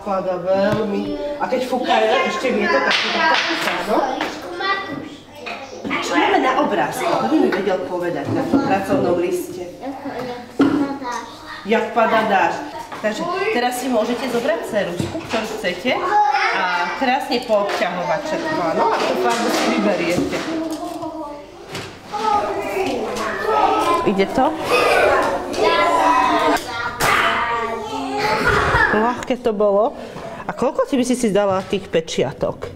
Pada veľmi. A keď fúka ešte vietor, tak to tak no? Čo máme na obrázku? To by mi vedel povedať na tom pracovnom liste. Jak pada dážď. Takže teraz si môžete zobrať cerušku, ktorú chcete a krásne poobťahovať všetko, áno? A tú farbu si vyberiete. Ide to? Ľahké to bolo. A koľko by si dala tých pečiatok?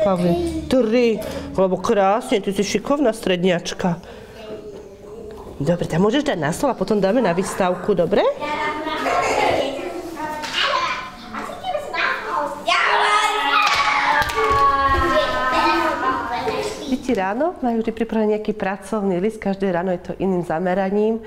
Pavli, 3, lebo krásne, ty si šikovná stredniačka. Dobre, tak môžeš dať na stôl a potom dáme na výstavku, dobre? Deti ráno majú vždy pripravený nejaký pracovný list, každé ráno je to iným zameraním.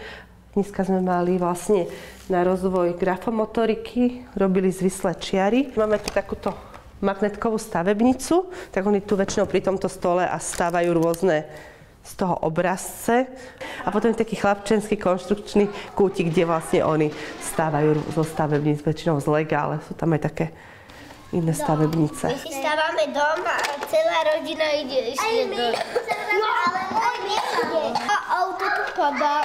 Dneska sme mali vlastne na rozvoj grafomotoriky, robili zvislé čiary. Máme tu takúto magnetkovú stavebnicu, tak oni tu väčšinou pri tomto stole a stávajú rôzne z toho obrazce. A potom je taký chlapčenský konštrukčný kútik, kde vlastne oni stávajú zo stavebníc, väčšinou z lega, ale sú tam aj také iné stavebnice. My si stávame dom a celá rodina ide ešte do... No, ale on nejde. A auto tu padá.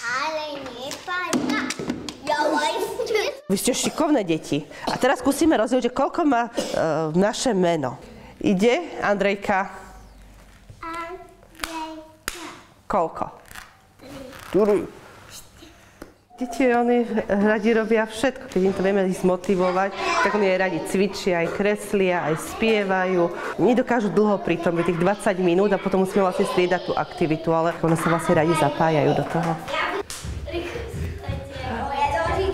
Ale nepadá. Vy ste šikovné deti. A teraz skúsime rozdeliť, že koľko má naše meno. Ide, Andrejka? Andrejka. Koľko? 3. Deti, oni radi robia všetko, keď im to vieme ich zmotivovať, tak oni aj radi cvičia, aj kreslia, aj spievajú. Nedokážu dlho pri tom, tých 20 minút a potom musíme vlastne striedať tú aktivitu, ale oni sa vlastne radi zapájajú do toho.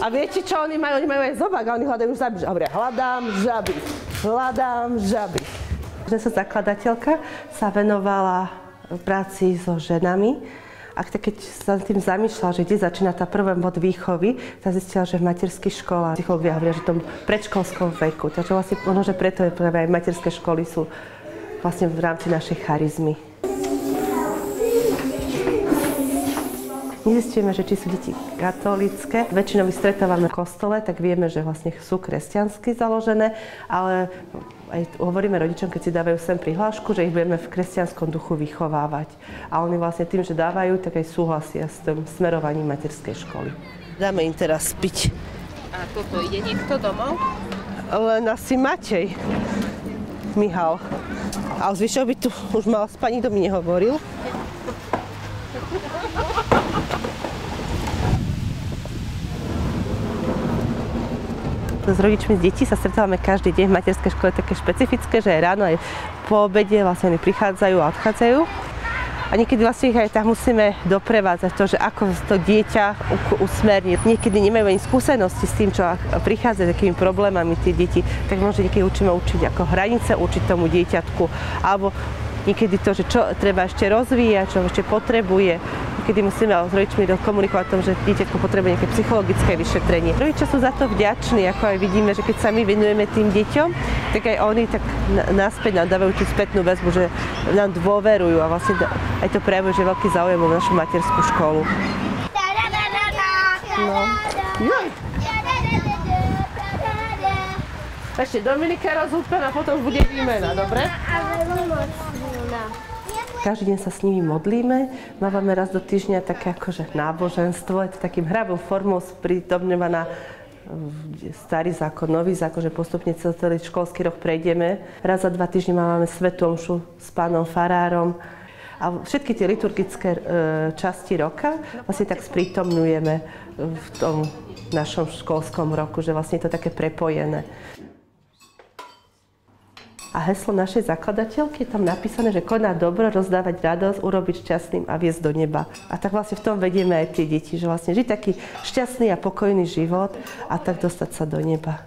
A viete čo oni majú? Oni majú aj zobák a oni hľadajú žaby. Dobre, hľadám žaby, hľadám žaby. Zakladateľka sa venovala práci so ženami. A keď sa tým zamýšľala, že kde začína tá prvá bod výchovy, tak zistila, že v materských školách, psychológovia hovoria, že v tom predškolskom veku. Takže vlastne možno, že preto je práve aj materské školy sú vlastne v rámci našej charizmy. Nezistujeme, že či sú deti katolícke. Väčšinou ich stretávame v kostole, tak vieme, že vlastne sú kresťansky založené, ale aj hovoríme rodičom, keď si dávajú sem prihlášku, že ich budeme v kresťanskom duchu vychovávať. A oni vlastne tým, že dávajú, tak aj súhlasia s tým smerovaním materskej školy. Dáme im teraz piť. A toto ide niekto domov? Len asi Matej. Mihal. A zvyšok by tu už mal spať, nikto mi nehovoril. S rodičmi z detí sa stretávame každý deň. V materskej škole je také špecifické, že aj ráno, aj po obede vlastne oni prichádzajú a odchádzajú. A niekedy vlastne ich aj tak musíme doprevádzať to, že ako to dieťa usmerniť. Niekedy nemajú ani skúsenosti s tým, čo prichádza, s akými problémami tie deti, tak možno niekedy učíme učiť ako hranice, učiť tomu dieťatku, alebo niekedy to, že čo treba ešte rozvíjať, čo ešte potrebuje. Niekedy musíme s rodičmi komunikovať o tom, že dieťatko potrebuje nejaké psychologické vyšetrenie. Rodičia sú za to vďační, ako aj vidíme, že keď sa my venujeme tým deťom, tak aj oni tak naspäť nám dávajú tú spätnú väzbu, že nám dôverujú a vlastne aj to prejavujú, že je veľký záujem o našu materskú školu. No. Ešte Dominika rozhúpka a potom bude výmena, dobre? Každý deň sa s nimi modlíme, máme raz do týždňa také akože náboženstvo, je to takým hravou formou sprítomňovaná starý zákon, nový zákon, že postupne celý školský rok prejdeme. Raz za 2 týždne máme svätú omšu s pánom farárom a všetky tie liturgické časti roka vlastne tak sprítomňujeme v tom našom školskom roku, že vlastne je to také prepojené. A heslo našej zakladateľky je tam napísané, že konať dobro, rozdávať radosť, urobiť šťastným a viesť do neba. A tak vlastne v tom vedieme aj tie deti, že vlastne žiť taký šťastný a pokojný život a tak dostať sa do neba.